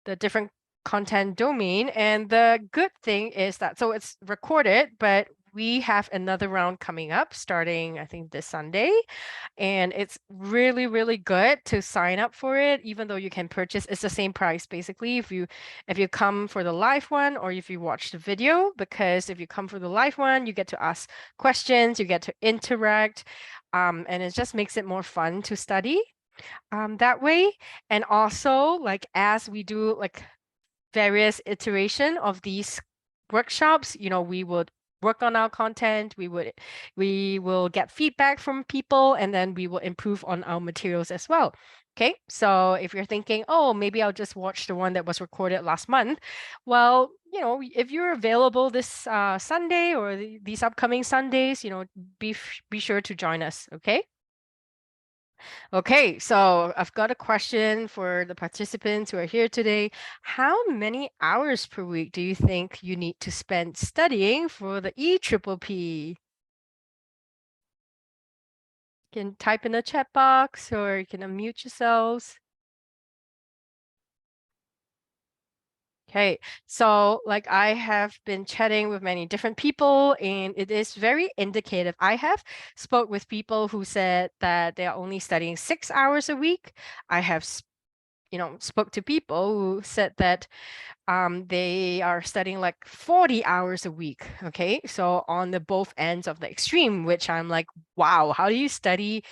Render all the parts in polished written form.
the different content domain. And the good thing is that, so it's recorded, but we have another round coming up starting, I think, this Sunday. And it's really, really good to sign up for it, even though you can purchase, it's the same price basically if you come for the live one or if you watch the video, because if you come for the live one, you get to ask questions, you get to interact, and it just makes it more fun to study that way. And also, like, as we do like various iteration of these workshops, we would work on our content, we will get feedback from people, and then we will improve on our materials as well. Okay, so if you're thinking, oh, maybe I'll just watch the one that was recorded last month, well, if you're available this Sunday or these upcoming Sundays, be sure to join us. Okay. Okay, so I've got a question for the participants who are here today. How many hours per week do you think you need to spend studying for the EPPP? You can type in the chat box or you can unmute yourselves. Okay, so like I have been chatting with many different people and it is very indicative. I have spoke with people who said that they are only studying 6 hours a week. I have spoke to people who said that they are studying like 40 hours a week. Okay, so on the both ends of the extreme, which I'm like, wow, how do you study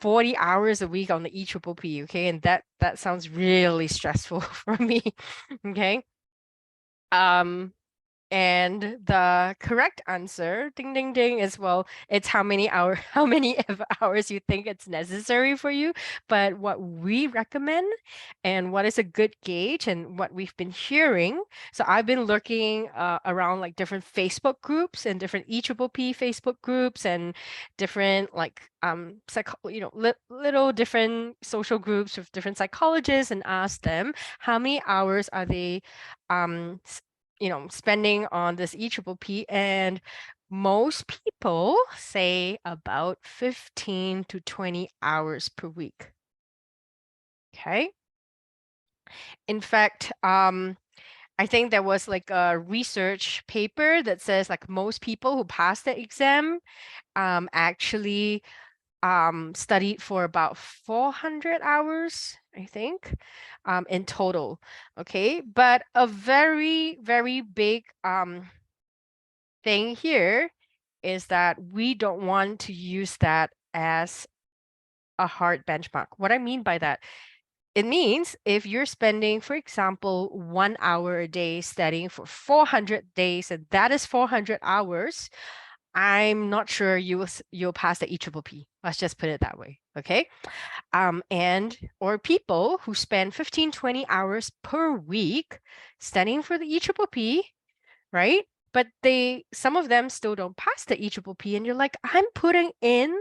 40 hours a week on the EPPP? Okay, and that sounds really stressful for me. Okay. And the correct answer, ding, ding, ding, is, well, it's how many hours you think it's necessary for you. But what we recommend and what is a good gauge and what we've been hearing. So I've been looking around like different Facebook groups and different EPPP Facebook groups and different like little different social groups with different psychologists, and ask them how many hours are they spending on this EPPP, and most people say about 15 to 20 hours per week. Okay. In fact, I think there was like a research paper that says like most people who pass the exam actually studied for about 400 hours, I think, in total. Okay, but a very, very big thing here is that we don't want to use that as a hard benchmark. What I mean by that, it means if you're spending, for example, 1 hour a day studying for 400 days, and that is 400 hours, I'm not sure you'll pass the EPPP. Let's just put it that way, okay? Or people who spend 15, 20 hours per week studying for the EPPP, right? But some of them still don't pass the EPPP, and you're like, I'm putting in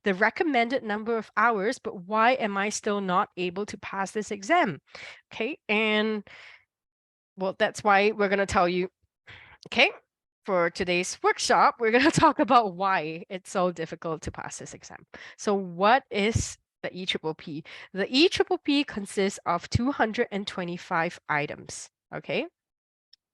the recommended number of hours, but why am I still not able to pass this exam? Okay, and well, that's why we're going to tell you, okay, for today's workshop, we're going to talk about why it's so difficult to pass this exam. So what is the EPPP? The EPPP consists of 225 items, okay?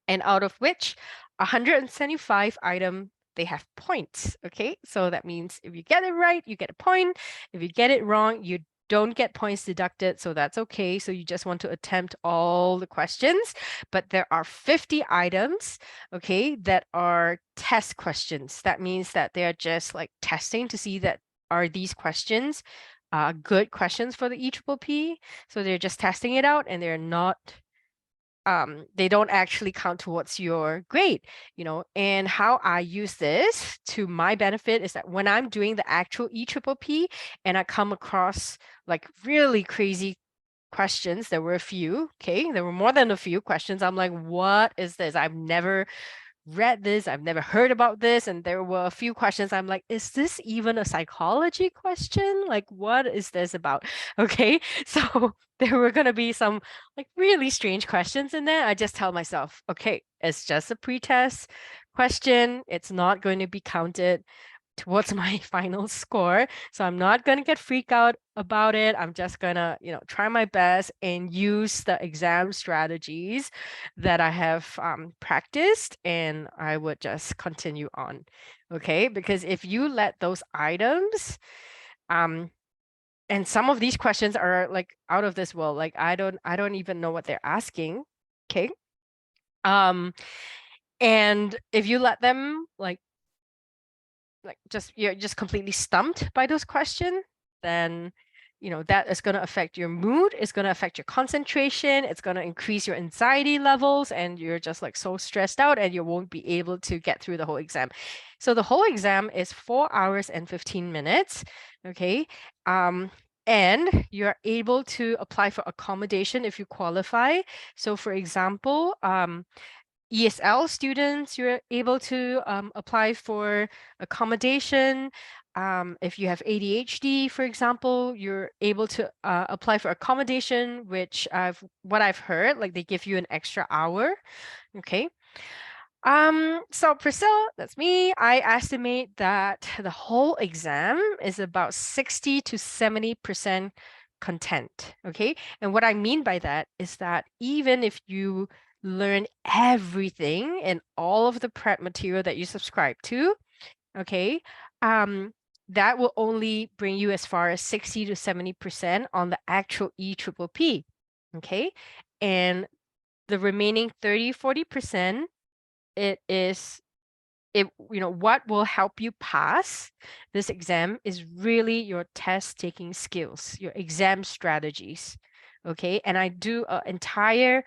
And out of which 175 items, they have points, okay? So that means if you get it right, you get a point. If you get it wrong, you don't get points deducted, so that's okay. So you just want to attempt all the questions, but there are 50 items, okay, that are test questions. That means that they're just like testing to see that are these questions good questions for the EPPP. So they're just testing it out, and they're not they don't actually count towards your grade, and how I use this to my benefit is that when I'm doing the actual EPPP and I come across like really crazy questions, there were a few, okay, there were more than a few questions. I'm like, what is this? I've never read this, I've never heard about this. And there were a few questions I'm like, is this even a psychology question? Like, what is this about? Okay, so there were going to be some like really strange questions in there. I just tell myself, okay, it's just a pretest question, it's not going to be counted. towards my final score. So I'm not going to get freaked out about it. I'm just going to, try my best and use the exam strategies that I have practiced, and I would just continue on. Okay. Because if you let those items, and some of these questions are like out of this world, like I don't even know what they're asking. Okay. And if you let them like you're just completely stumped by those questions, then that is going to affect your mood, it's going to affect your concentration, it's going to increase your anxiety levels, and you're just like so stressed out and you won't be able to get through the whole exam. So the whole exam is 4 hours and 15 minutes. Okay. And you're able to apply for accommodation if you qualify. So for example, ESL students, you're able to apply for accommodation. If you have ADHD, for example, you're able to apply for accommodation, which what I've heard, like they give you an extra hour. Okay. So Priscilla, that's me. I estimate that the whole exam is about 60 to 70% content. Okay. And what I mean by that is that even if you learn everything and all of the prep material that you subscribe to, okay, that will only bring you as far as 60 to 70% on the actual EPPP. Okay. And the remaining 30-40%, what will help you pass this exam is really your test taking skills, your exam strategies. Okay. And I do an entire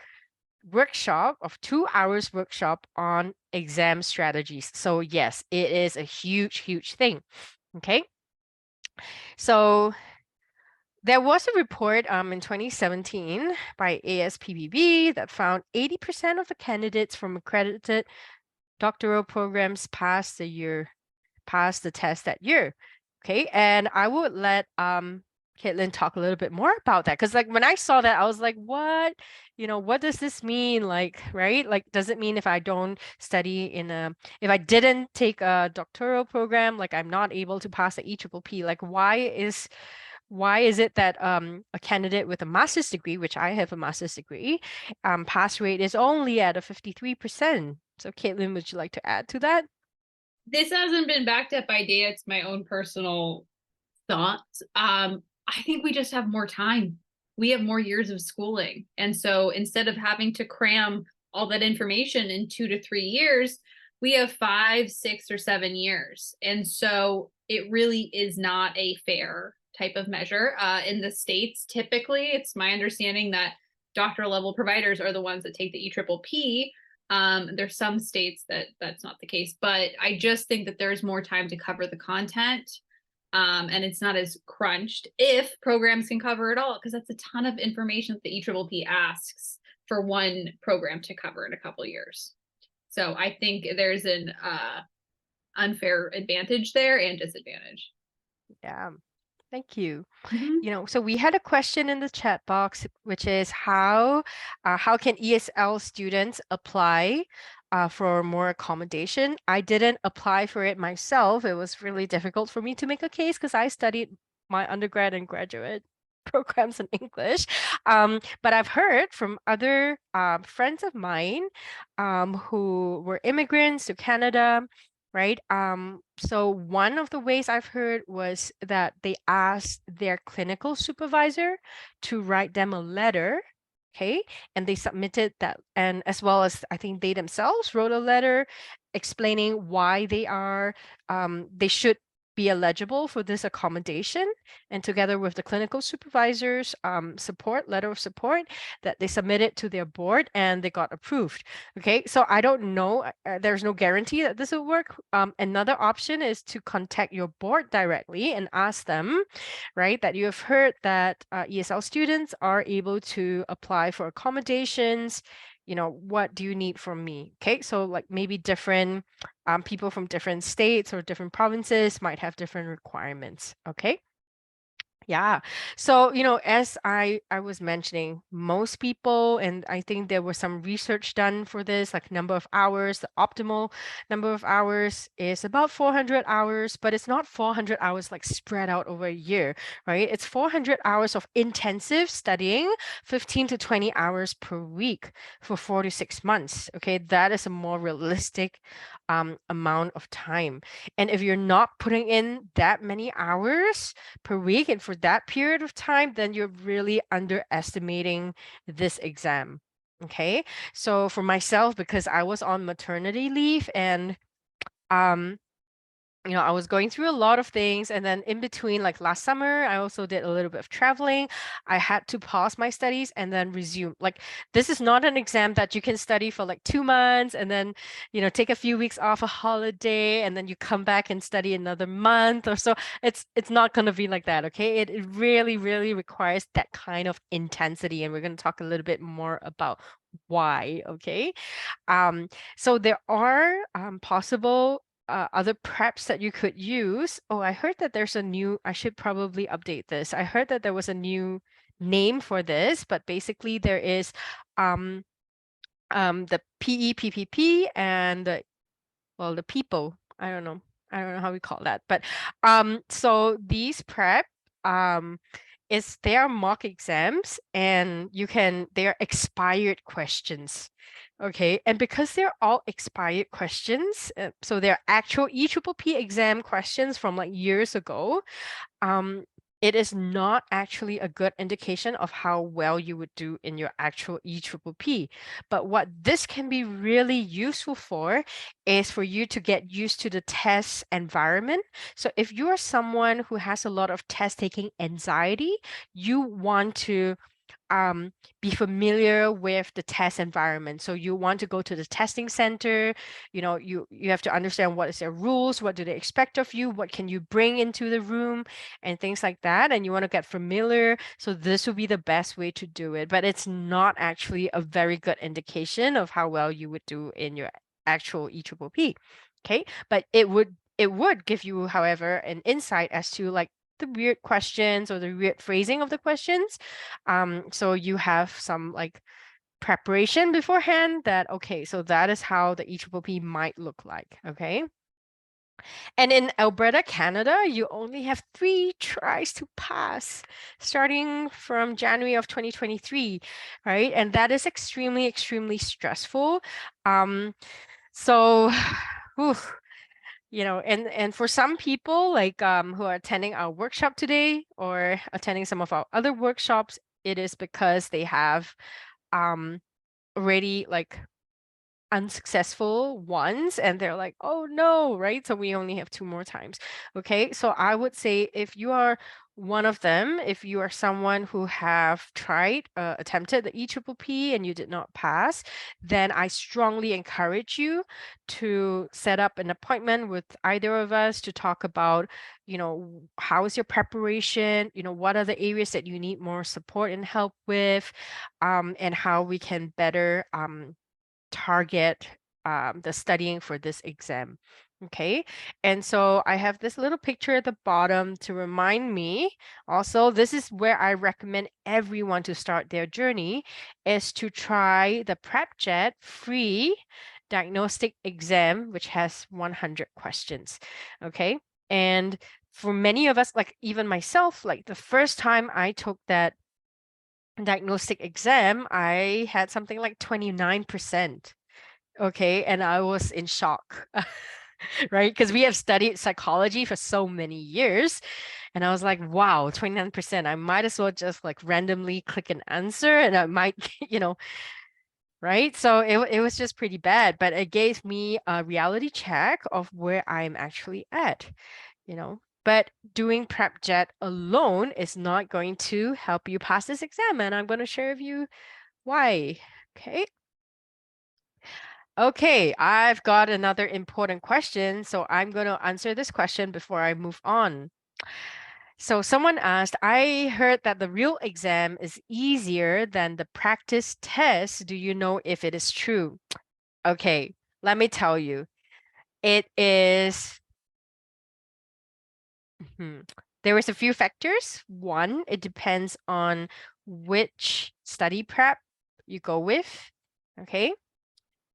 workshop of 2 hours workshop on exam strategies. So yes, it is a huge, huge thing. Okay. So there was a report in 2017 by ASPBB that found 80% of the candidates from accredited doctoral programs passed the test that year. Okay. And I would let Caitlin talk a little bit more about that. Because like when I saw that, I was like, what? What does this mean? Like, right? Like, does it mean if I don't study if I didn't take a doctoral program, like I'm not able to pass the EPPP? Like, why is it that a candidate with a master's degree, which I have a master's degree, pass rate is only at a 53%? So Caitlin, would you like to add to that? This hasn't been backed up by data. It's my own personal thoughts. I think we just have more time. We have more years of schooling. And so instead of having to cram all that information in 2 to 3 years, we have 5, 6, or 7 years. And so it really is not a fair type of measure. In the States, typically, it's my understanding that doctoral level providers are the ones that take the EPPP. There's some states that that's not the case, but I just think that there's more time to cover the content. And it's not as crunched if programs can cover it all, because that's a ton of information that the EPPP asks for one program to cover in a couple of years. So I think there's an unfair advantage there and disadvantage. Yeah. Thank you. Mm-hmm. So we had a question in the chat box, which is how can ESL students apply for more accommodation? I didn't apply for it myself. It was really difficult for me to make a case because I studied my undergrad and graduate programs in English. But I've heard from other friends of mine who were immigrants to Canada, right? So one of the ways I've heard was that they asked their clinical supervisor to write them a letter, okay? And they submitted that, and as well as I think they themselves wrote a letter explaining why they should be eligible for this accommodation, and together with the clinical supervisors letter of support that they submitted to their board, and they got approved. Okay, so I don't know, there's no guarantee that this will work. Another option is to contact your board directly and ask them, right, that you have heard that ESL students are able to apply for accommodations. What do you need from me? Okay, so like maybe different people from different states or different provinces might have different requirements. Okay. Yeah. So, as I was mentioning, most people, and I think there was some research done for this, like number of hours, the optimal number of hours is about 400 hours, but it's not 400 hours like spread out over a year, right? It's 400 hours of intensive studying, 15 to 20 hours per week for 4 to 6 months. Okay, that is a more realistic amount of time. And if you're not putting in that many hours per week and for that period of time, then you're really underestimating this exam. Okay. So for myself, because I was on maternity leave and um I was going through a lot of things. And then in between, like last summer, I also did a little bit of traveling. I had to pause my studies and then resume. Like, this is not an exam that you can study for like 2 months and then, take a few weeks off a holiday and then you come back and study another month or so. It's not going to be like that, okay? It really, really requires that kind of intensity. And we're going to talk a little bit more about why, okay? Um, so there are possible other preps that you could use. Oh, I heard that there's a new, I should probably update this. I heard that there was a new name for this, but basically there is um, the PEPPP and the people. I don't know. I don't know how we call that. But so these prep um is they are mock exams and they are expired questions. Okay. And because they're all expired questions, so they're actual EPPP exam questions from like years ago, um, it is not actually a good indication of how well you would do in your actual EPPP. But what this can be really useful for is for you to get used to the test environment. So if you are someone who has a lot of test taking anxiety, you want to um, be familiar with the test environment. So you want to go to the testing center, you have to understand what is their rules, what do they expect of you, what can you bring into the room and things like that. And you want to get familiar. So this would be the best way to do it. But it's not actually a very good indication of how well you would do in your actual EPPP. Okay. But it would give you, however, an insight as to like the weird questions or the weird phrasing of the questions. So you have some like preparation beforehand that, okay, so that is how the EPPP might look like, okay? And in Alberta, Canada, you only have 3 tries to pass starting from January of 2023, right? And that is extremely, extremely stressful. So, whew, and for some people like who are attending our workshop today or attending some of our other workshops, it is because they have um already like unsuccessful ones and they're like, oh no, right? So we only have 2 more times. Okay. So I would say if you are one of them, if you are someone who have attempted the EPPP and you did not pass, then I strongly encourage you to set up an appointment with either of us to talk about, how is your preparation, what are the areas that you need more support and help with, and how we can better target the studying for this exam. Okay, and so I have this little picture at the bottom to remind me. Also, this is where I recommend everyone to start their journey, is to try the Prepjet free diagnostic exam, which has 100 questions. Okay, and for many of us, like even myself, like the first time I took that diagnostic exam, I had something like 29%. Okay, and I was in shock, right? Because we have studied psychology for so many years. And I was like, wow, 29%. I might as well just like randomly click an answer and I might, right? So it was just pretty bad, but it gave me a reality check of where I'm actually at, you know. But doing PrepJet alone is not going to help you pass this exam. And I'm going to share with you why. Okay. Okay, I've got another important question, so I'm going to answer this question before I move on. So someone asked, I heard that the real exam is easier than the practice test. Do you know if it is true? Okay, let me tell you. It is, There is a few factors. One, it depends on which study prep you go with. Okay.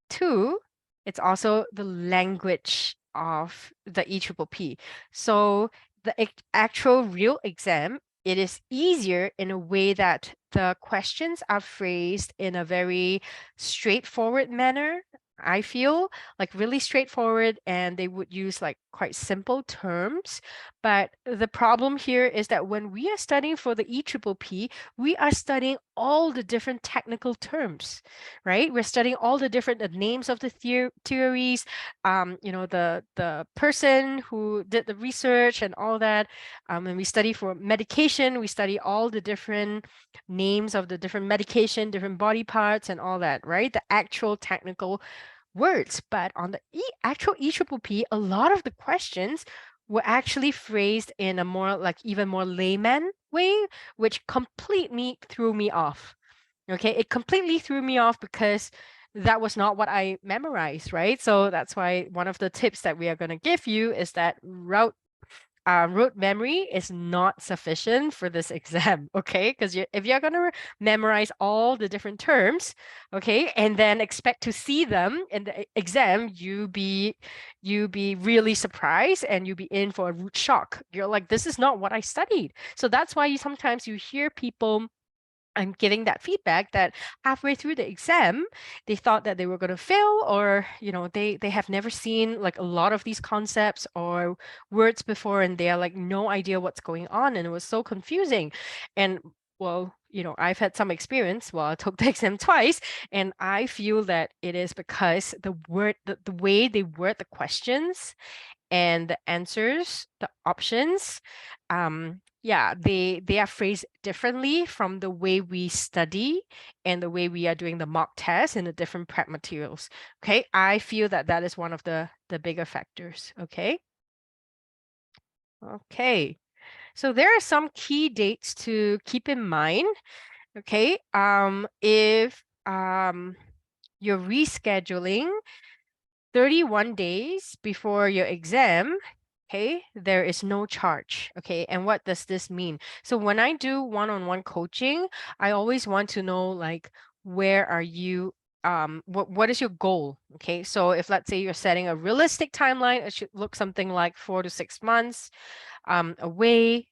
Two, it's also the language of the EPPP. So the actual real exam, it is easier in a way that the questions are phrased in a very straightforward manner. I feel like really straightforward, and they would use like quite simple terms. But the problem here is that when we are studying for the EPPP, we are studying all the different technical terms, right? We're studying all the different names of the theories, the person who did the research and all that. And we study for medication, we study all the different names of the different medication, different body parts and all that, right? The actual technical words. But on the actual EPPP, a lot of the questions were actually phrased in a more like even more layman way, which completely threw me off. Okay, it completely threw me off because that was not what I memorized, right? So that's why one of the tips that we are going to give you is that rote memory is not sufficient for this exam, okay? Because if you're going to memorize all the different terms, okay, and then expect to see them in the exam, you be really surprised and you be in for a root shock. You're like, this is not what I studied. So that's why sometimes you hear people, I'm giving that feedback that halfway through the exam, they thought that they were going to fail, or they have never seen like a lot of these concepts or words before, and they are like no idea what's going on, and it was so confusing. And well, I've had some experience. Well, I took the exam twice, and I feel that it is because the way they word the questions and the answers, the options, yeah, they are phrased differently from the way we study and the way we are doing the mock test in the different prep materials. Okay, I feel that that is one of the bigger factors. Okay. Okay. So there are some key dates to keep in mind. Okay. If you're rescheduling 31 days before your exam, okay, there is no charge. Okay, and what does this mean? So when I do one-on-one coaching, I always want to know like where are you, what is your goal? Okay, so if let's say you're setting a realistic timeline, it should look something like 4 to 6 months away,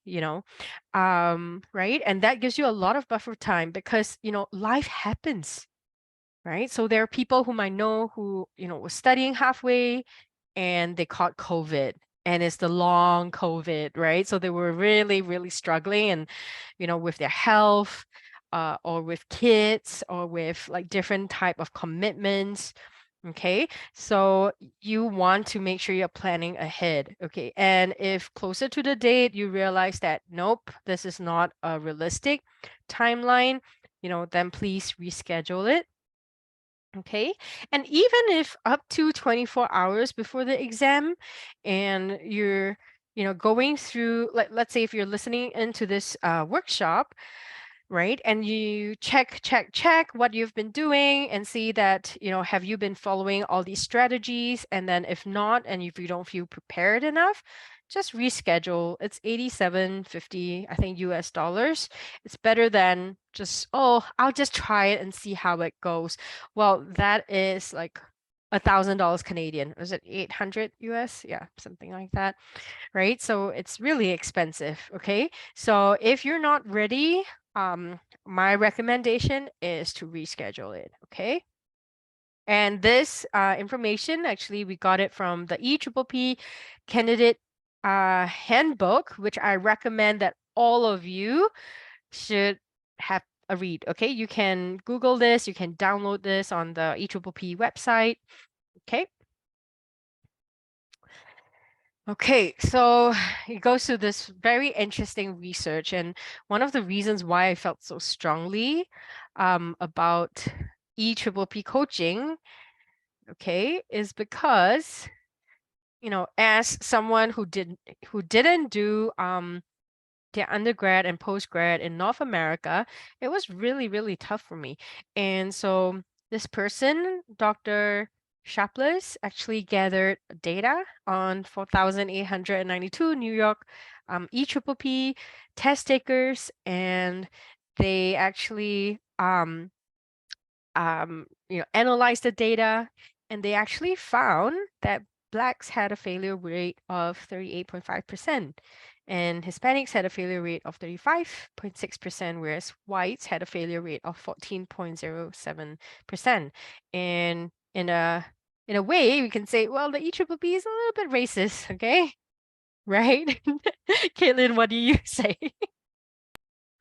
right? And that gives you a lot of buffer time because life happens, right? So there are people whom I know who, was studying halfway and they caught COVID, and it's the long COVID, right? So they were really, really struggling and, with their health, or with kids or with like different type of commitments. Okay, so you want to make sure you're planning ahead. Okay, and if closer to the date you realize that nope, this is not a realistic timeline, then please reschedule it. Okay. And even if up to 24 hours before the exam and you're, going through, like, let's say if you're listening into this workshop, right? And you check what you've been doing and see that, have you been following all these strategies? And then if not, and if you don't feel prepared enough, just reschedule. It's 87.50, I think, US dollars. It's better than just, oh, I'll just try it and see how it goes. Well, that is like $1,000 Canadian. Was it 800 US? Yeah, something like that, right? So it's really expensive. Okay. So if you're not ready, my recommendation is to reschedule it. Okay. And this information, actually, we got it from the EPPP candidate handbook, which I recommend that all of you should have a read. Okay, you can Google this, you can download this on the EPPP website. Okay. Okay, so it goes to this very interesting research, and one of the reasons why I felt so strongly about EPPP coaching, okay, is because, as someone who didn't do their undergrad and postgrad in North America, it was really, really tough for me. And so this person, Dr. Shapless actually gathered data on 4,892 New York EPPP test takers, and they actually analyzed the data, and they actually found that blacks had a failure rate of 38.5%, and Hispanics had a failure rate of 35.6%, whereas whites had a failure rate of 14.07%. And in a way, we can say, well, the EPPP is a little bit racist, okay? Right? Caitlin, what do you say?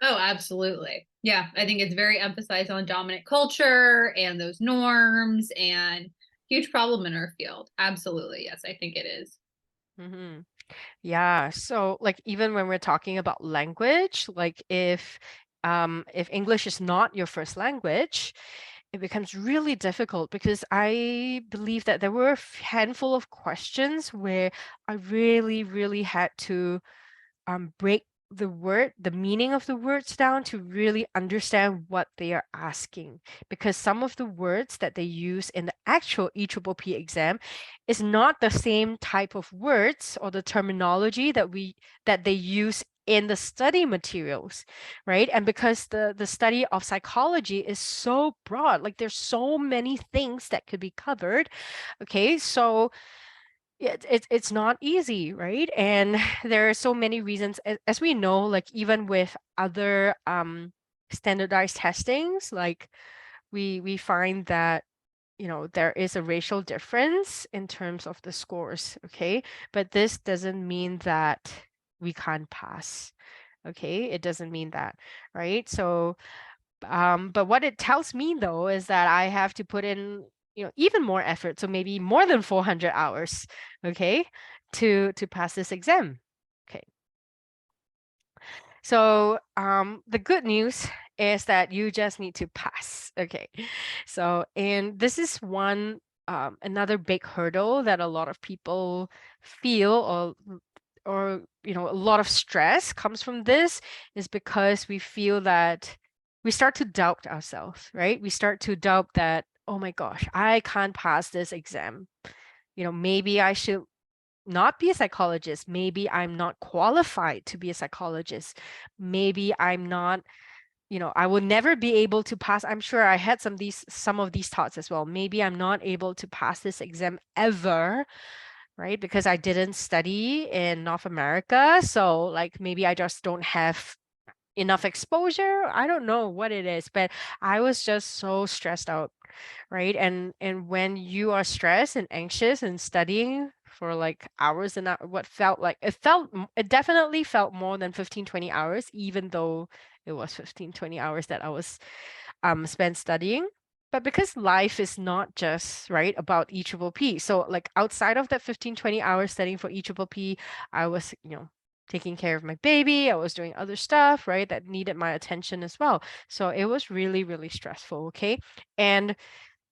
Oh, absolutely. Yeah, I think it's very emphasized on dominant culture and those norms, and huge problem in our field. Absolutely. Yes, I think it is. hmm Yeah, so like even when we're talking about language, like if English is not your first language, it becomes really difficult because I believe that there were a handful of questions where I really, really had to break the meaning of the words down to really understand what they are asking. Because some of the words that they use in the actual EPPP exam is not the same type of words or the terminology that they use in the study materials, right? And because the study of psychology is so broad, like there's so many things that could be covered. Okay, so it's not easy, right? And there are so many reasons, as we know, like even with other standardized testings, like we find that there is a racial difference in terms of the scores, okay? But this doesn't mean that we can't pass, okay? It doesn't mean that, right? So but what it tells me though is that I have to put in, even more effort, so maybe more than 400 hours, okay, to pass this exam. Okay. So the good news is that you just need to pass. Okay. So, and this is another big hurdle that a lot of people feel, or a lot of stress comes from this, is because we feel that we start to doubt ourselves, right? We start to doubt that, oh my gosh, I can't pass this exam. Maybe I should not be a psychologist. Maybe I'm not qualified to be a psychologist. Maybe I'm not, I will never be able to pass. I'm sure I had some of these thoughts as well. Maybe I'm not able to pass this exam ever, right? Because I didn't study in North America. So like maybe I just don't have enough exposure. I don't know what it is, but I was just so stressed out, right? And when you are stressed and anxious and studying for like hours and it definitely felt more than 15, 20 hours, even though it was 15, 20 hours that I was spent studying. But because life is not just right about EPPP, so like outside of that 15, 20 hours studying for EPPP, I was, taking care of my baby. I was doing other stuff, right, that needed my attention as well. So it was really, really stressful. Okay. And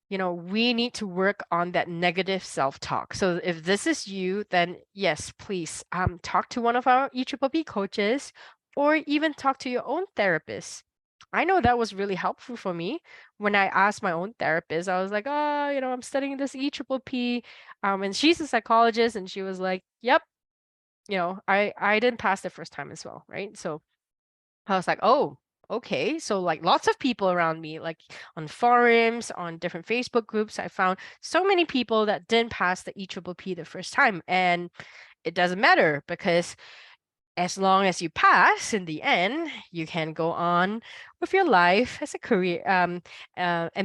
we need to work on that negative self-talk. So if this is you, then yes, please talk to one of our EPPP coaches, or even talk to your own therapist. I know that was really helpful for me. When I asked my own therapist, I was like, oh, I'm studying this EPPP. And she's a psychologist, and she was like, yep, I didn't pass the first time as well, right? So I was like, oh, okay. So like lots of people around me, like on forums, on different Facebook groups, I found so many people that didn't pass the EPPP the first time. And it doesn't matter, because as long as you pass in the end, you can go on with your life as a career, and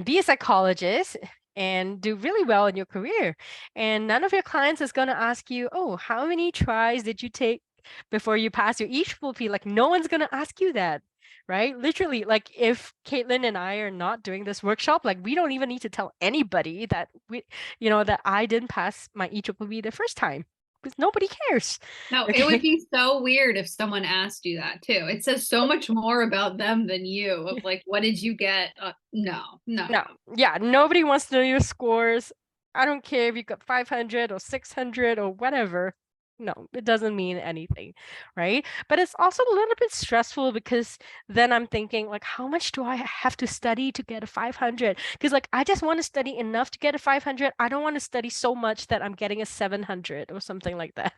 be a psychologist and do really well in your career. And none of your clients is going to ask you, oh, how many tries did you take before you pass your EPPP? Like, no one's going to ask you that. Right? Literally, like if Caitlin and I are not doing this workshop, like we don't even need to tell anybody that that I didn't pass my EPPP the first time, because nobody cares. No, it would Okay. be so weird if someone asked you that too. It says so much more about them than you, of like, what did you get? No, no, No, yeah, nobody wants to know your scores. I don't care if you got 500 or 600 or whatever. No, it doesn't mean anything, right? But it's also a little bit stressful because then I'm thinking like, how much do I have to study to get a 500? Because like I just want to study enough to get a 500. I don't want to study so much that I'm getting a 700 or something like that.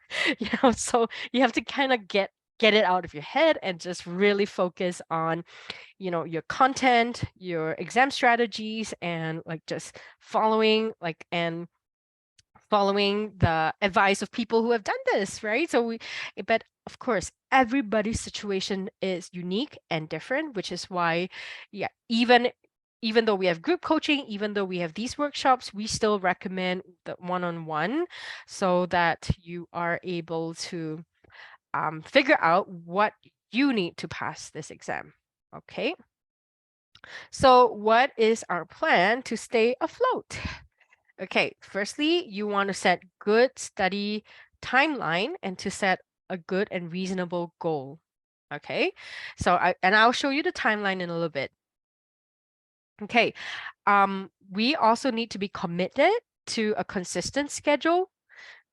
So you have to kind of get it out of your head and just really focus on, your content, your exam strategies, and like just following the advice of people who have done this, right? But of course, everybody's situation is unique and different, which is why, yeah, even though we have group coaching, even though we have these workshops, we still recommend the one-on-one so that you are able to figure out what you need to pass this exam. Okay. So what is our plan to stay afloat? Okay, firstly, you want to set good study timeline and to set a good and reasonable goal. Okay, I'll show you the timeline in a little bit. Okay, we also need to be committed to a consistent schedule.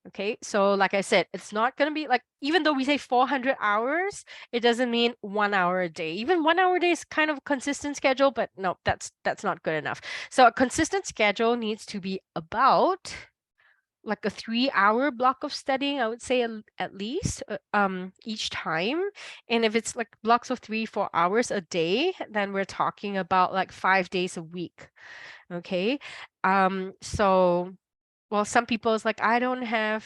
Okay, so like I said, it's not going to be like, even though we say 400 hours, it doesn't mean 1 hour a day. Even 1 hour a day is kind of a consistent schedule, but no, that's not good enough. So a consistent schedule needs to be about like a 3 hour block of studying, I would say at least each time. And if it's like blocks of 3-4 hours a day, then we're talking about like 5 days a week. Okay. So well, some people is like, I don't have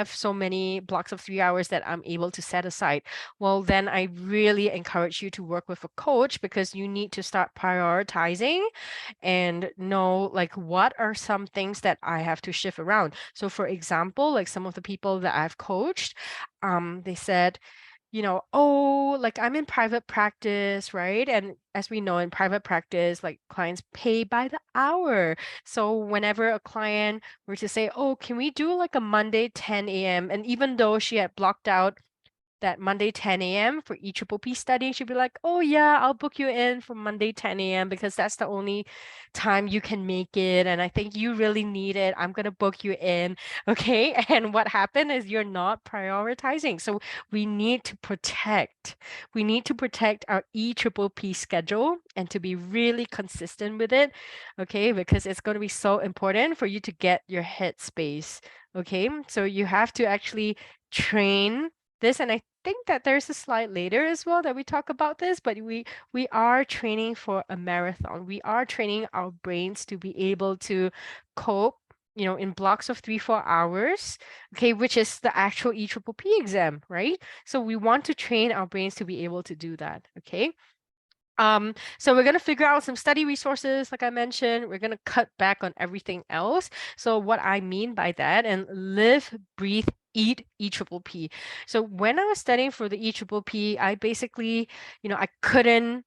so many blocks of 3 hours that I'm able to set aside. Well, then I really encourage you to work with a coach because you need to start prioritizing and know like what are some things that I have to shift around. So for example, like some of the people that I've coached, they said, oh, like I'm in private practice, right? And as we know in private practice, like clients pay by the hour. So whenever a client were to say, oh, can we do like a Monday 10 a.m.? And even though she had blocked out that Monday 10 a.m. for EPPP study, she'd be like, oh yeah, I'll book you in for Monday 10 a.m. because that's the only time you can make it. And I think you really need it. I'm gonna book you in. Okay. And what happened is you're not prioritizing. So we need to protect our EPPP schedule and to be really consistent with it. Okay, because it's going to be so important for you to get your headspace. Okay, so you have to actually train this, and I think that there's a slide later as well that we talk about this, but we are training for a marathon. We are training our brains to be able to cope, in blocks of 3-4 hours, okay, which is the actual EPPP exam, right? So we want to train our brains to be able to do that, okay? So we're going to figure out some study resources, like I mentioned. We're going to cut back on everything else. So what I mean by that, and live, breathe, eat EPPP. So when I was studying for the EPPP, I basically, I couldn't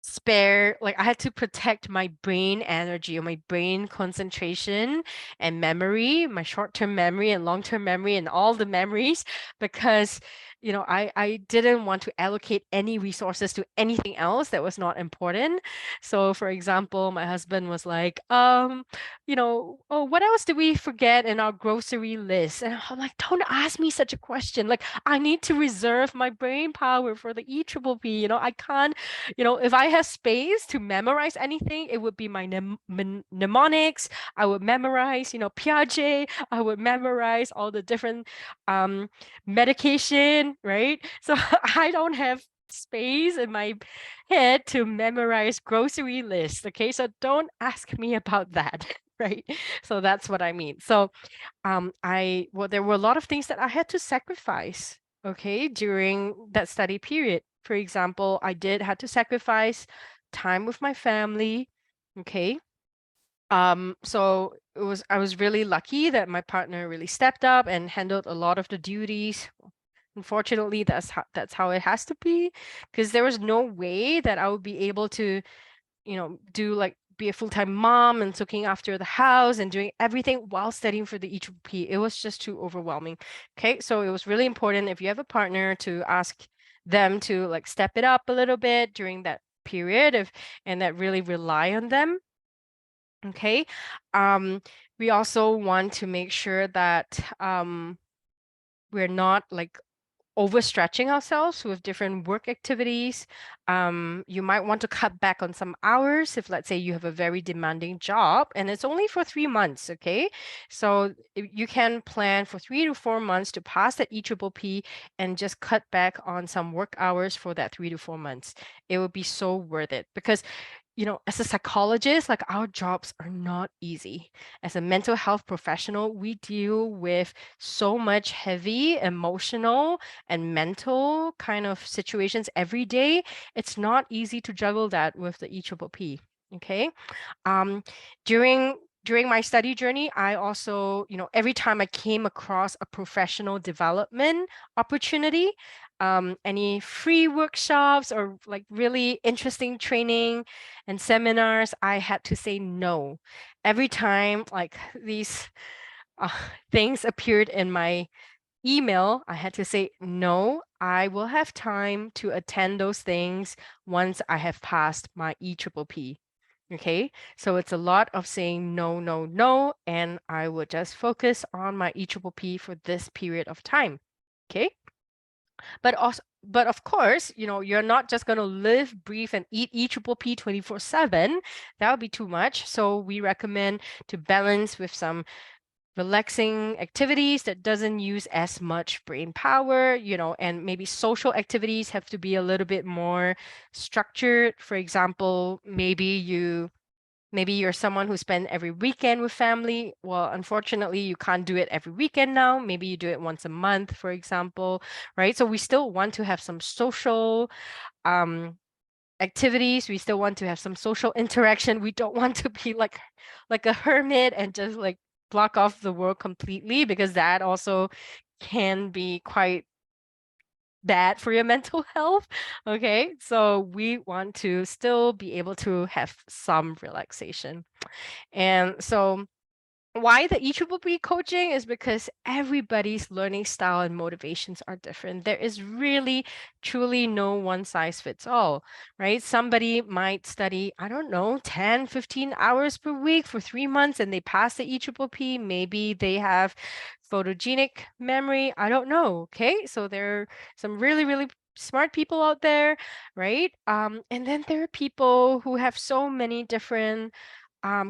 spare, like I had to protect my brain energy or my brain concentration and memory, my short-term memory and long-term memory and all the memories, because I didn't want to allocate any resources to anything else that was not important. So for example, my husband was like, oh, what else did we forget in our grocery list? And I'm like, don't ask me such a question. Like I need to reserve my brain power for the EPPP. I can't, if I have space to memorize anything, it would be my mnemonics. I would memorize, Piaget. I would memorize all the different medication, right? So I don't have space in my head to memorize grocery lists. Okay, so don't ask me about that. Right. So that's what I mean. So there were a lot of things that I had to sacrifice, okay, during that study period. For example, I did had to sacrifice time with my family, okay. So I was really lucky that my partner really stepped up and handled a lot of the duties. Unfortunately, that's how it has to be, because there was no way that I would be able to, do like be a full-time mom and looking after the house and doing everything while studying for the EPP. It was just too overwhelming. Okay, so it was really important if you have a partner to ask them to like step it up a little bit during that period and that really rely on them. Okay. We also want to make sure that we're not like overstretching ourselves with different work activities. You might want to cut back on some hours if, let's say, you have a very demanding job and it's only for 3 months, okay? So you can plan for 3 to 4 months to pass that EPPP and just cut back on some work hours for that 3 to 4 months. It would be so worth it because as a psychologist, like our jobs are not easy. As a mental health professional, we deal with so much heavy emotional and mental kind of situations every day. It's not easy to juggle that with the EPPP. Okay. Um, during my study journey, I also, every time I came across a professional development opportunity, any free workshops or like really interesting training and seminars, I had to say no. Every time like these uh, things appeared in my email, I had to say no. I will have time to attend those things once I have passed my EPPP. Okay, so it's a lot of saying no, no, no, and I would just focus on my EPPP for this period of time. Okay, but of course, you're not just going to live, breathe, and eat EPPP 24/7. That would be too much. So we recommend to balance with some relaxing activities that doesn't use as much brain power, and maybe social activities have to be a little bit more structured. For example, maybe you're someone who spend every weekend with family. Well, unfortunately, you can't do it every weekend now. Maybe you do it once a month, for example, right? So we still want to have some social um activities. We still want to have some social interaction. We don't want to be like a hermit and just like block off the world completely, because that also can be quite bad for your mental health. Okay, so we want to still be able to have some relaxation. And so why the EPPP coaching is because everybody's learning style and motivations are different. There is really, truly no one size fits all, right? Somebody might study, I don't know, 10, 15 hours per week for 3 months and they pass the EPPP. Maybe they have photogenic memory. I don't know. Okay. So there are some really, really smart people out there, right? And then there are people who have so many different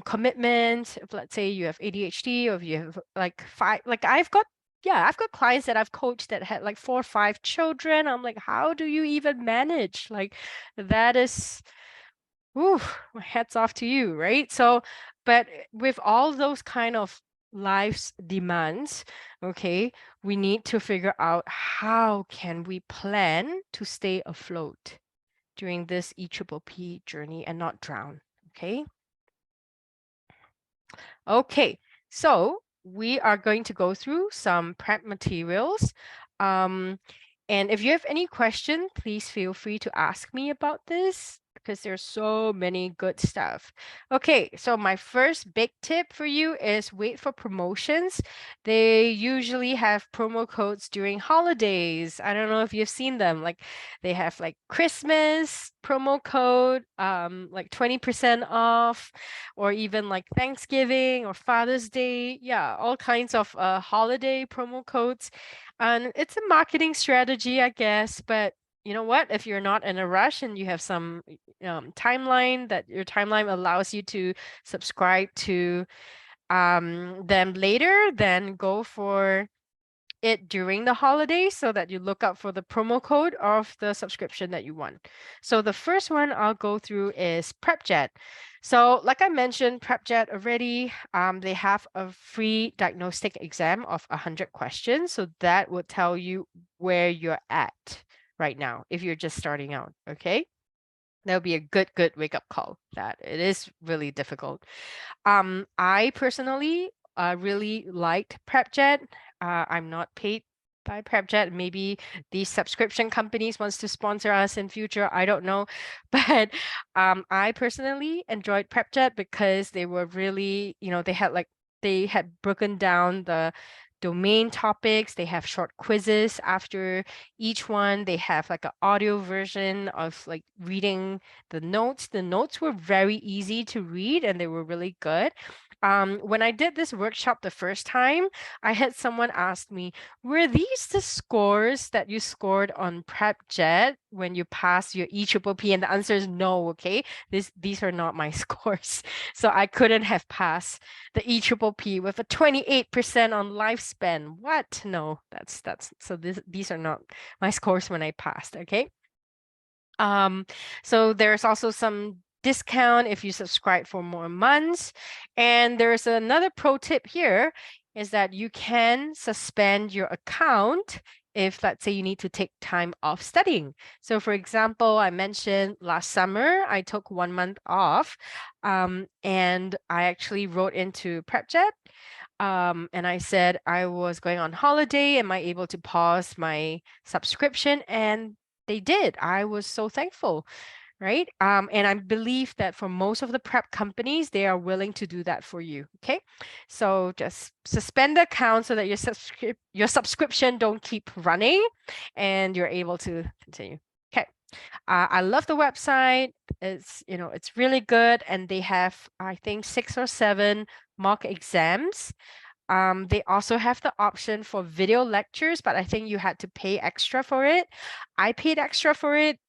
commitment. If let's say you have ADHD or if you have like five, like I've got clients that I've coached that had like 4 or 5 children. I'm like, how do you even manage? Like that is, whew, my hats off to you, right? So, but with all those kind of life's demands, okay, we need to figure out how can we plan to stay afloat during this EPPP journey and not drown, okay? Okay, so we are going to go through some prep materials. And if you have any question, please feel free to ask me about this because there's so many good stuff. Okay, so my first big tip for you is wait for promotions. They usually have promo codes during holidays. I don't know if you've seen them. Like they have like Christmas promo code, like 20% off, or even like Thanksgiving or Father's Day. Yeah, all kinds of holiday promo codes. And it's a marketing strategy, I guess. But you know what? If you're not in a rush and you have some timeline that your timeline allows you to subscribe to them later, then go for it during the holidays so that you look out for the promo code of the subscription that you want. So the first one I'll go through is Prepjet. So like I mentioned, Prepjet already, they have a free diagnostic exam of 100 questions. So that would tell you where you're at right now if you're just starting out, okay? That would be a good wake up call that it is really difficult. I personally really liked Prepjet. I'm not paid by Prepjet. Maybe these subscription companies wants to sponsor us in future. I don't know. But I personally enjoyed Prepjet because they were really, they had broken down the domain topics. They have short quizzes after each one. They have like an audio version of like reading the notes. The notes were very easy to read and they were really good. When I did this workshop the first time, I had someone ask me, were these the scores that you scored on Prepjet when you passed your EPPP? And the answer is no, okay? These are not my scores. So I couldn't have passed the EPPP with a 28% on lifespan. What? No, that's so these are not my scores when I passed, okay? So there's also some discount if you subscribe for more months. And there's another pro tip here is that you can suspend your account if, let's say, you need to take time off studying. So for example, I mentioned last summer, I took 1 month off and I actually wrote into Prepjet and I said I was going on holiday. Am I able to pause my subscription? And they did. I was so thankful, right? And I believe that for most of the prep companies, they are willing to do that for you. Okay, so just suspend the account so that your subscription don't keep running, and you're able to continue. Okay, I love the website. It's really good, and they have I think 6 or 7 mock exams. They also have the option for video lectures, but I think you had to pay extra for it. I paid extra for it.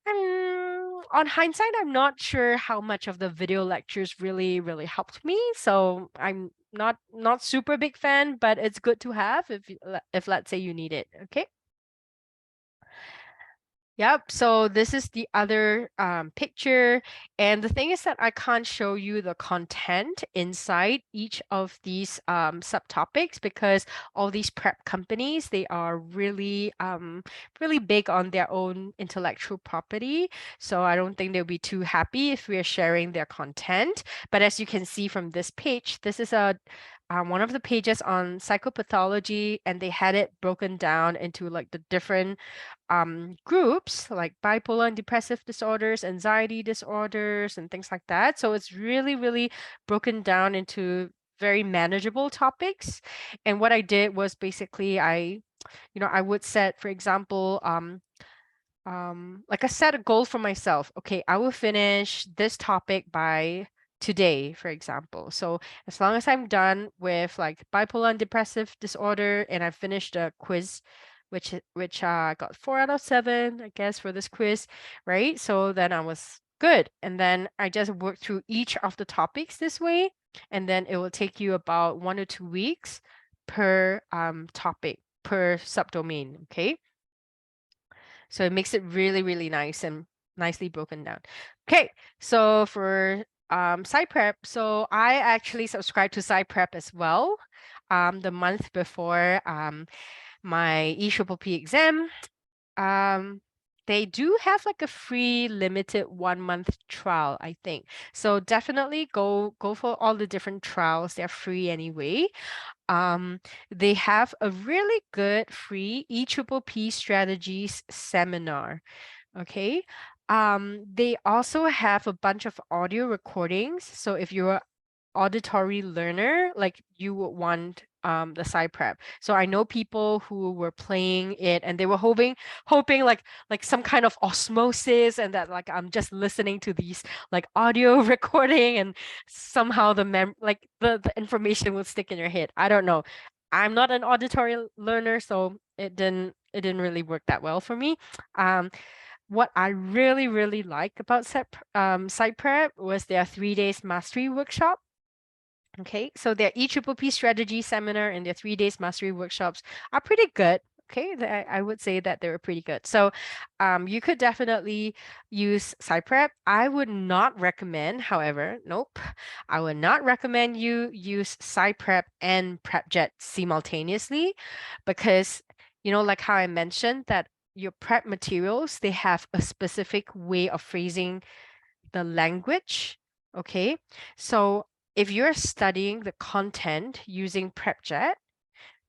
On hindsight, I'm not sure how much of the video lectures really helped me. So I'm not super big fan, but it's good to have if let's say you need it. Okay. Yep, so this is the other picture. And the thing is that I can't show you the content inside each of these subtopics because all these prep companies, they are really big on their own intellectual property. So I don't think they'll be too happy if we're sharing their content. But as you can see from this page, this is one of the pages on psychopathology, and they had it broken down into like the different groups like bipolar and depressive disorders, anxiety disorders, and things like that. So it's really broken down into very manageable topics. And what I did was basically I would set, for example, like I set a goal for myself. Okay, I will finish this topic by today, for example. So as long as I'm done with like bipolar and depressive disorder and I finished a quiz, which I got 4 out of 7, I guess, for this quiz, right? So then I was good. And then I just worked through each of the topics this way. And then it will take you about 1 or 2 weeks per topic, per subdomain. Okay. So it makes it really nice and nicely broken down. Okay, so for PsychPrep, so I actually subscribed to PsychPrep as well the month before my EPPP exam. They do have like a free limited 1 month trial, I think. So definitely go for all the different trials. They're free anyway. Um, they have a really good free EPPP strategies seminar. Okay. They also have a bunch of audio recordings. So if you're an auditory learner, like you would want the PsychPrep. So I know people who were playing it and they were hoping like some kind of osmosis and that like I'm just listening to these like audio recording and somehow the information will stick in your head. I don't know. I'm not an auditory learner, so it didn't really work that well for me. What I really liked about PsychPrep was their 3 days mastery workshop. Okay, so their EPPP strategy seminar and their 3 days mastery workshops are pretty good. Okay, I would say that they were pretty good. So you could definitely use PsychPrep. I would not recommend, however, nope, I would not recommend you use PsychPrep and Prepjet simultaneously because, like how I mentioned that your prep materials, they have a specific way of phrasing the language. Okay, so if you're studying the content using Prepjet,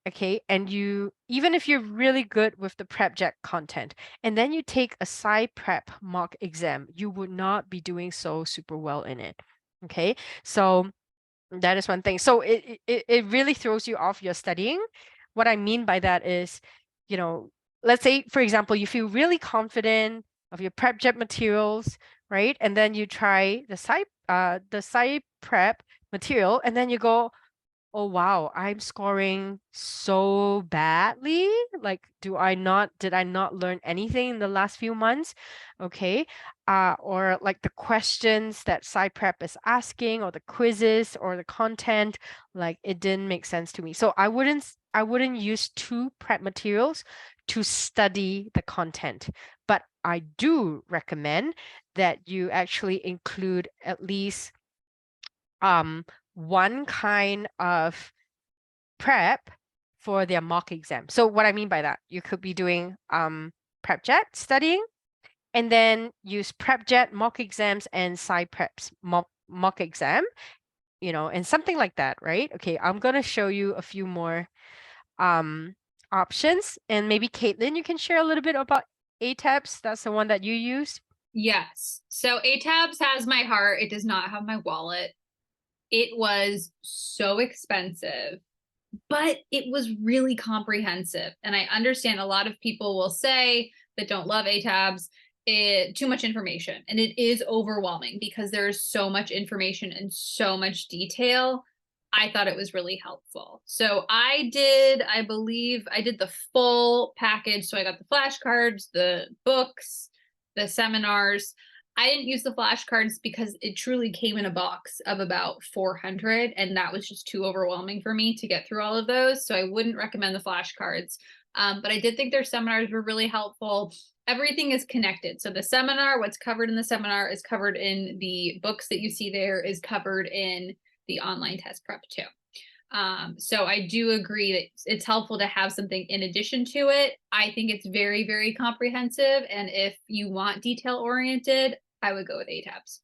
okay, and even if you're really good with the Prepjet content, and then you take a PsychPrep mock exam, you would not be doing so super well in it. Okay, so That is one thing. So it really throws you off your studying. What I mean by that is, you know, let's say, for example, you feel really confident of your Prepjet materials, right? And then you try the PsychPrep material, and then you go, oh wow, I'm scoring so badly. Like, did I not learn anything in the last few months? Okay. Or like the questions that PsyPrep is asking, or the quizzes, or the content, like it didn't make sense to me. So I wouldn't use two prep materials to study the content. But I do recommend that you actually include at least one kind of prep for their mock exam. So what I mean by that, you could be doing Prepjet studying, and then use Prepjet mock exams and PsyPrep's mock exam, and something like that, right? Okay, I'm gonna show you a few more um options, and maybe Caitlin, you can share a little bit about ATEPS. That's the one that you use. Yes. So ATABS has my heart. It does not have my wallet. It was so expensive, but it was really comprehensive. And I understand a lot of people will say that don't love ATABS, too much information. And it is overwhelming because there's so much information and so much detail. I thought it was really helpful. So I believe I did the full package. So I got the flashcards, the books, the seminars. I didn't use the flashcards because it truly came in a box of about 400, and that was just too overwhelming for me to get through all of those. So I wouldn't recommend the flashcards. But I did think their seminars were really helpful. Everything is connected. So the seminar, what's covered in the seminar is covered in the books that you see there, is covered in the online test prep too. So I do agree that it's helpful to have something in addition to it. I think it's very, very comprehensive. And if you want detail oriented, I would go with ATABS.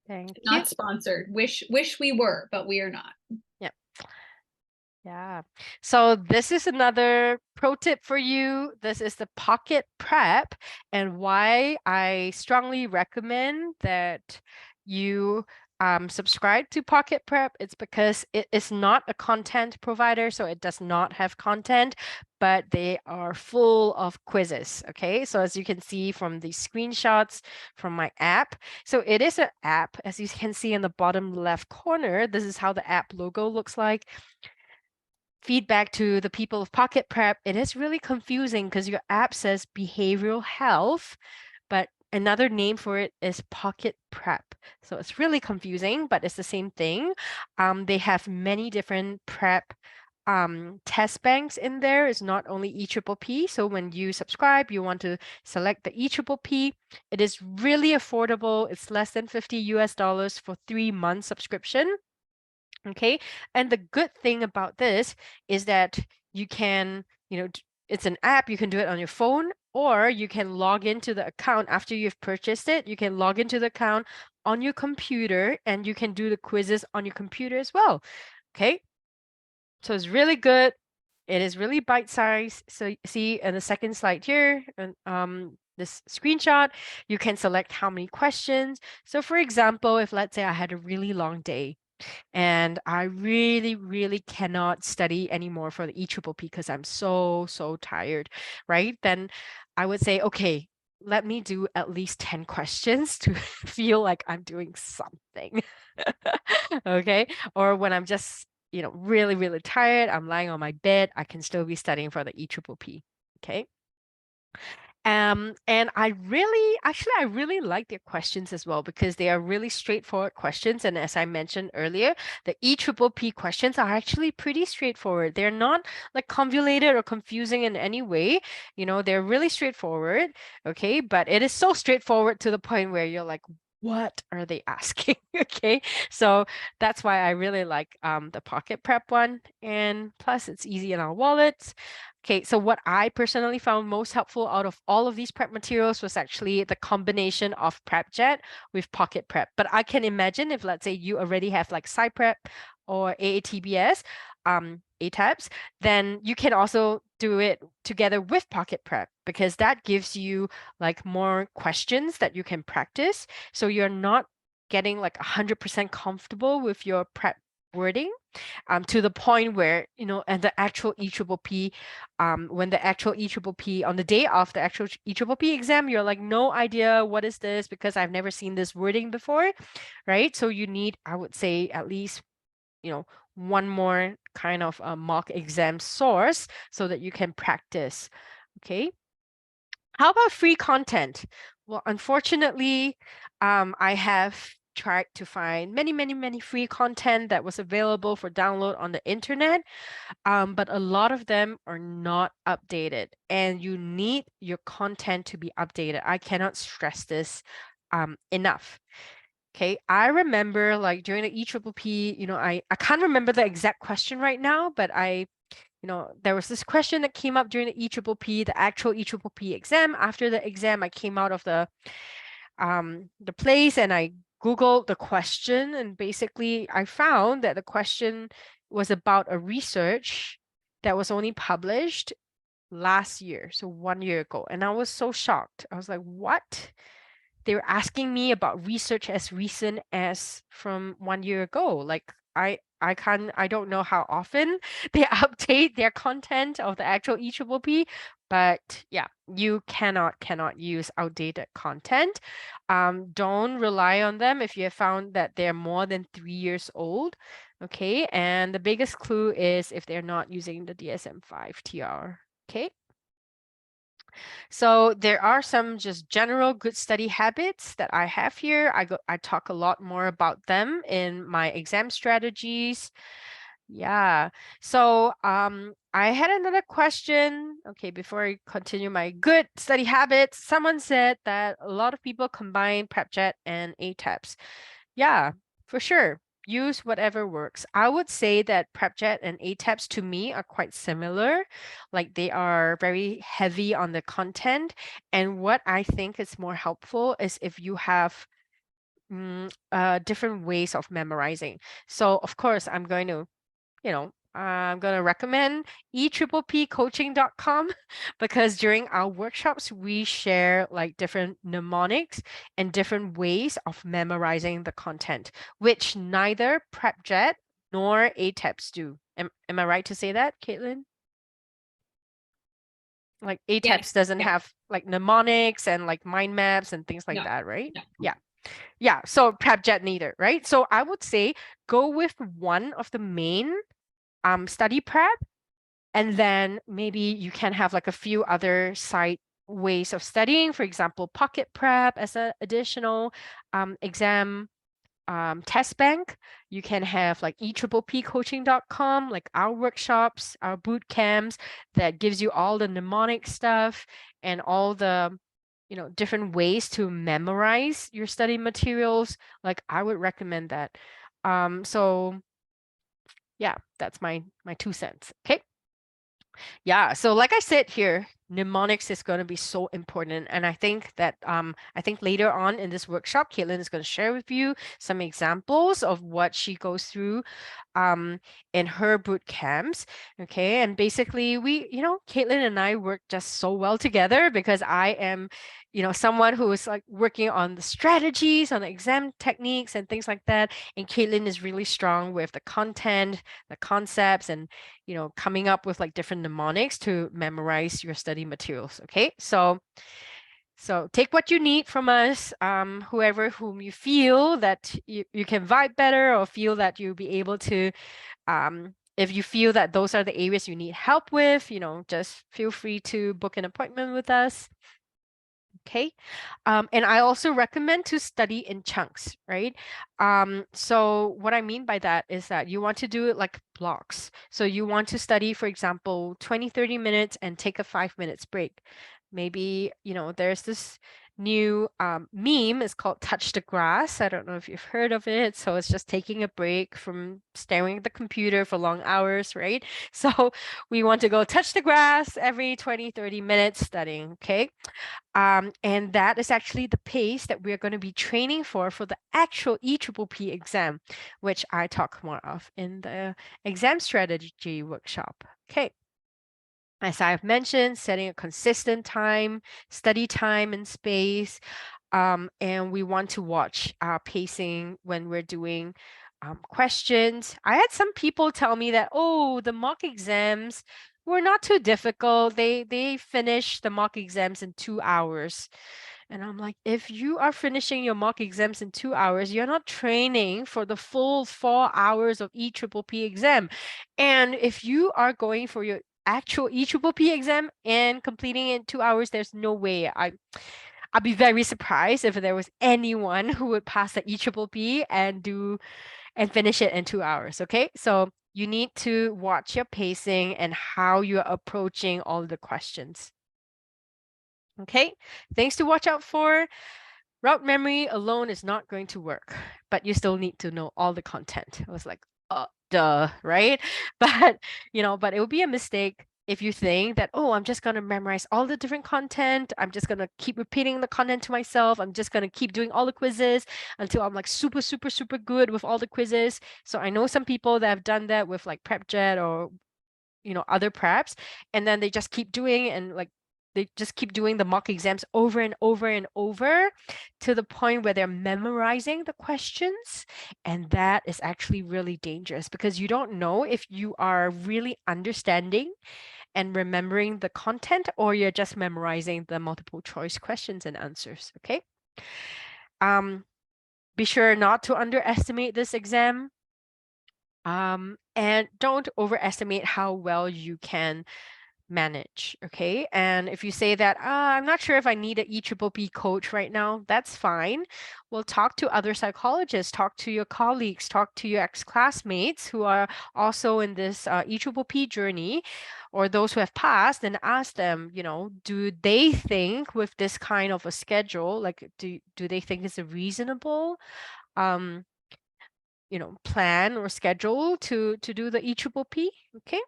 Thank you. Not sponsored. Wish we were, but we are not. Yeah. Yeah. So this is another pro tip for you. This is the PocketPrep, and why I strongly recommend that you subscribe to PocketPrep. It's because it is not a content provider, so it does not have content, but they are full of quizzes. Okay. So as you can see from the screenshots from my app, so it is an app. As you can see in the bottom left corner, this is how the app logo looks like. Feedback to the people of PocketPrep, it is really confusing because your app says behavioral health, but another name for it is PocketPrep. So it's really confusing, but it's the same thing. They have many different prep test banks in there. It's not only EPPP. So when you subscribe, you want to select the EPPP. It is really affordable. It's less than $50 for 3 months subscription. Okay. And the good thing about this is that you can, it's an app, you can do it on your phone, or you can log into the account after you've purchased it. You can log into the account on your computer, and you can do the quizzes on your computer as well. Okay. So it's really good. It is really bite-sized. So see in the second slide here, and this screenshot, you can select how many questions. So for example, if let's say I had a really long day, and I really, really cannot study anymore for the EPPP because I'm so, so tired, right? Then I would say, okay, let me do at least 10 questions to feel like I'm doing something. Okay. Or when I'm just, really, really tired, I'm lying on my bed, I can still be studying for the EPPP. Okay. And I really like their questions as well because they are really straightforward questions. And as I mentioned earlier, the EPPP questions are actually pretty straightforward. They're not like convoluted or confusing in any way. They're really straightforward. Okay. But it is so straightforward to the point where you're like, what are they asking? Okay. So that's why I really like the PocketPrep one. And plus it's easy in our wallets. Okay, so what I personally found most helpful out of all of these prep materials was actually the combination of Prepjet with PocketPrep. But I can imagine if, let's say, you already have like PsychPrep or AATBS, ATEPS, then you can also do it together with PocketPrep because that gives you like more questions that you can practice. So you're not getting like 100% comfortable with your prep wording, to the point where, and the actual EPPP, when the actual EPPP, on the day of the actual EPPP exam, you're like, no idea what is this because I've never seen this wording before, right? So you need, I would say, at least, one more kind of a mock exam source so that you can practice. Okay. How about free content? Well, unfortunately, I have tried to find many, many, many free content that was available for download on the internet, but a lot of them are not updated, and you need your content to be updated. I cannot stress this enough. Okay, I remember like during the EPPP, I can't remember the exact question right now, but there was this question that came up during the EPPP, the actual EPPP exam. After the exam, I came out of the place and I Googled the question, and basically I found that the question was about a research that was only published last year, so 1 year ago. And I was so shocked. I was like, what? They were asking me about research as recent as from 1 year ago. Like I don't know how often they update their content of the actual EPPP, but yeah, you cannot use outdated content. Don't rely on them if you have found that they're more than 3 years old. Okay, and the biggest clue is if they're not using the DSM-5 TR. Okay. So there are some just general good study habits that I have here. I talk a lot more about them in my exam strategies. Yeah. So I had another question. Okay, before I continue my good study habits, someone said that a lot of people combine Prepjet and AATBS. Yeah, for sure. Use whatever works. I would say that Prepjet and AATBS to me are quite similar. Like they are very heavy on the content. And what I think is more helpful is if you have different ways of memorizing. So of course, I'm going to recommend EPPPcoaching.com because during our workshops, we share like different mnemonics and different ways of memorizing the content, which neither Prepjet nor ATEPS do. Am I right to say that, Caitlin? Like Yes. ATEPS doesn't Yeah. have like mnemonics and like mind maps and things like No. that, right? No. Yeah. Yeah. So Prepjet neither, right? So I would say go with one of the main study prep, and then maybe you can have like a few other side ways of studying. For example, PocketPrep as an additional exam test bank. You can have like EPPPcoaching.com, like our workshops, our boot camps that gives you all the mnemonic stuff and all the different ways to memorize your study materials. Like I would recommend that. So yeah, that's my 2 cents. Okay. Yeah, so like I said here, mnemonics is going to be so important. And I think that I think later on in this workshop, Caitlin is going to share with you some examples of what she goes through in her boot camps. Okay. And basically Caitlin and I work just so well together because I am, someone who is like working on the strategies, on the exam techniques and things like that. And Caitlin is really strong with the content, the concepts, and coming up with like different mnemonics to memorize your study materials. Okay, so take what you need from us, whoever whom you feel that you can vibe better or feel that you'll be able to, if you feel that those are the areas you need help with, just feel free to book an appointment with us. Okay. And I also recommend to study in chunks, right? So what I mean by that is that you want to do it like blocks. So you want to study, for example, 20, 30 minutes and take a 5 minutes break. Maybe, there's this new meme, it's called touch the grass. I don't know if you've heard of it. So it's just taking a break from staring at the computer for long hours, right? So we want to go touch the grass every 20, 30 minutes studying, okay? And that is actually the pace that we're going to be training for the actual EPPP exam, which I talk more of in the exam strategy workshop. Okay. As I've mentioned, setting a consistent time, study time and space. And we want to watch our pacing when we're doing questions. I had some people tell me that, oh, the mock exams were not too difficult. They finished the mock exams in 2 hours. And I'm like, if you are finishing your mock exams in 2 hours, you're not training for the full 4 hours of EPPP exam. And if you are going for your actual EPPP exam and completing it in 2 hours, there's no way. I'd be very surprised if there was anyone who would pass the EPPP and finish it in 2 hours. Okay, so you need to watch your pacing and how you're approaching all the questions. Okay, things to watch out for. Route memory alone is not going to work, but you still need to know all the content. I was like, duh, right? But, but it would be a mistake if you think that, oh, I'm just going to memorize all the different content. I'm just going to keep repeating the content to myself. I'm just going to keep doing all the quizzes until I'm like super, super, super good with all the quizzes. So I know some people that have done that with like Prepjet or other preps, and then they just keep doing and like they just keep doing the mock exams over and over and over to the point where they're memorizing the questions. And that is actually really dangerous because you don't know if you are really understanding and remembering the content or you're just memorizing the multiple choice questions and answers. Okay. Be sure not to underestimate this exam. And don't overestimate how well you can manage. Okay. And if you say that, I'm not sure if I need an EPPP coach right now, that's fine. We'll talk to other psychologists, talk to your colleagues, talk to your ex-classmates who are also in this EPPP journey or those who have passed and ask them, do they think with this kind of a schedule, like do they think it's a reasonable um, plan or schedule to do the EPPP? Okay.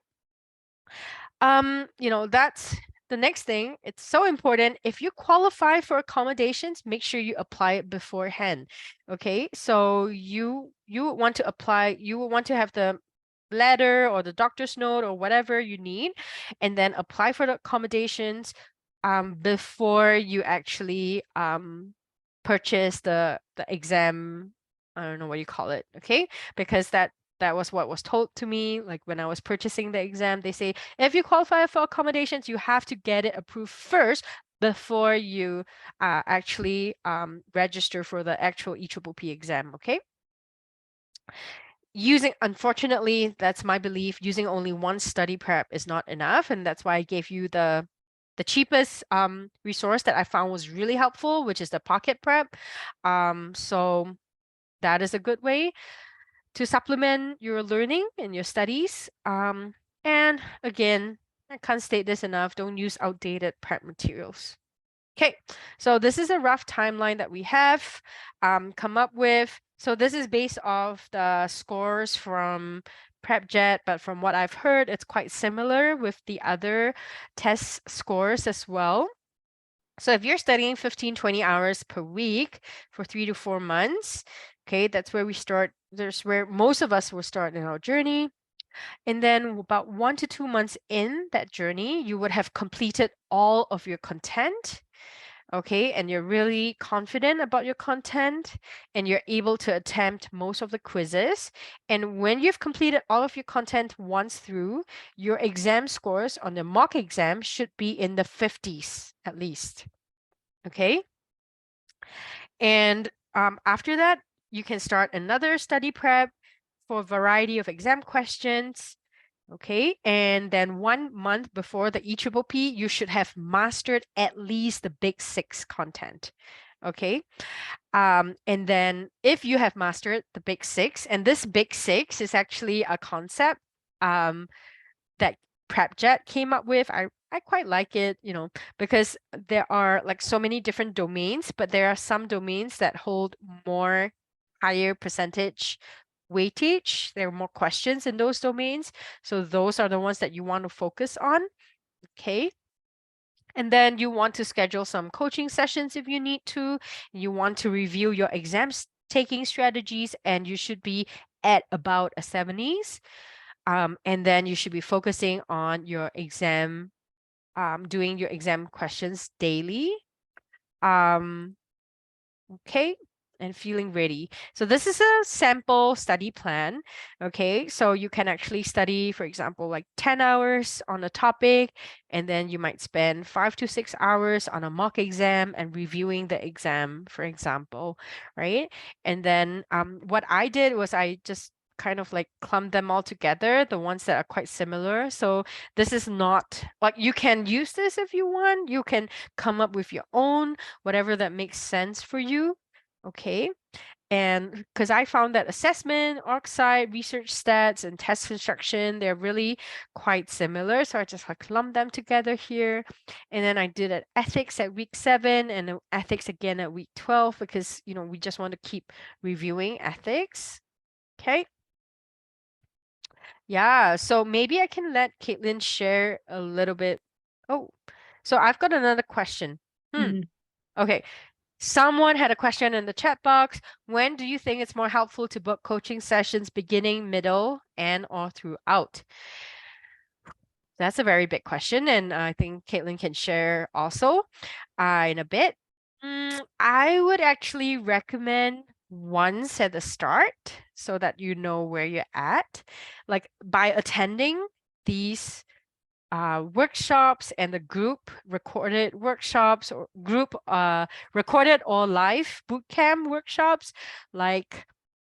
That's the next thing. It's so important. If you qualify for accommodations, make sure you apply it beforehand. Okay, so you want to apply, you want to have the letter or the doctor's note or whatever you need, and then apply for the accommodations before you actually purchase the exam. I don't know what you call it, okay? Because that was what was told to me. Like when I was purchasing the exam, they say if you qualify for accommodations, you have to get it approved first before you actually register for the actual EPPP exam. Okay. Unfortunately, that's my belief. Using only one study prep is not enough, and that's why I gave you the cheapest resource that I found was really helpful, which is the PocketPrep. So that is a good way to supplement your learning and your studies. And again, I can't state this enough, don't use outdated prep materials. Okay, so this is a rough timeline that we have come up with. So this is based off the scores from Prepjet, but from what I've heard, it's quite similar with the other test scores as well. So if you're studying 15, 20 hours per week for 3 to 4 months, okay, that's where we start. There's where most of us will start in our journey. And then about 1 to 2 months in that journey, you would have completed all of your content. Okay, and you're really confident about your content and you're able to attempt most of the quizzes. And when you've completed all of your content once through, your exam scores on the mock exam should be in the 50s at least. Okay. And after that, you can start another study prep for a variety of exam questions. Okay, and then 1 month before the EPPP, you should have mastered at least the big six content. Okay, and then if you have mastered the big six, and this big six is actually a concept that Prepjet came up with. I quite like it, because there are like so many different domains, but there are some domains that hold more higher percentage weightage. There are more questions in those domains. So those are the ones that you want to focus on. Okay. And then you want to schedule some coaching sessions if you need to. You want to review your exams taking strategies, and you should be at about a 70s. And then you should be focusing on your exam, doing your exam questions daily. Okay, and feeling ready. So this is a sample study plan. Okay, so you can actually study, for example, like 10 hours on a topic, and then you might spend 5 to 6 hours on a mock exam and reviewing the exam, for example, right? And then what I did was I just kind of like clump them all together, the ones that are quite similar. So this is not like you can use this if you want. You can come up with your own, whatever that makes sense for you. Okay. And because I found that assessment, oxide, research stats, and test construction, they're really quite similar. So I just like lumped them together here. And then I did an ethics at week 7 and an ethics again at week 12 because, we just want to keep reviewing ethics. Okay. Yeah, so maybe I can let Caitlin share a little bit. Oh, so I've got another question. Mhm. Okay. Someone had a question in the chat box. When do you think it's more helpful to book coaching sessions, beginning, middle, and or throughout? That's a very big question, and I think Caitlin can share also in a bit. I would actually recommend once at the start so that you know where you're at. Like by attending these workshops and the group recorded workshops or group recorded or live bootcamp workshops, like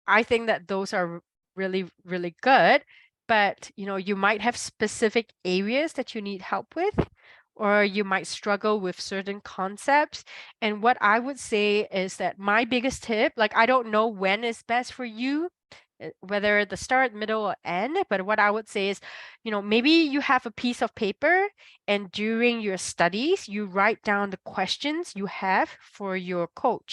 I think that those are really, really good. But you might have specific areas that you need help with, or you might struggle with certain concepts. And what I would say is that my biggest tip, like I don't know when is best for you, whether the start, middle, or end, but what I would say is, maybe you have a piece of paper and during your studies, you write down the questions you have for your coach.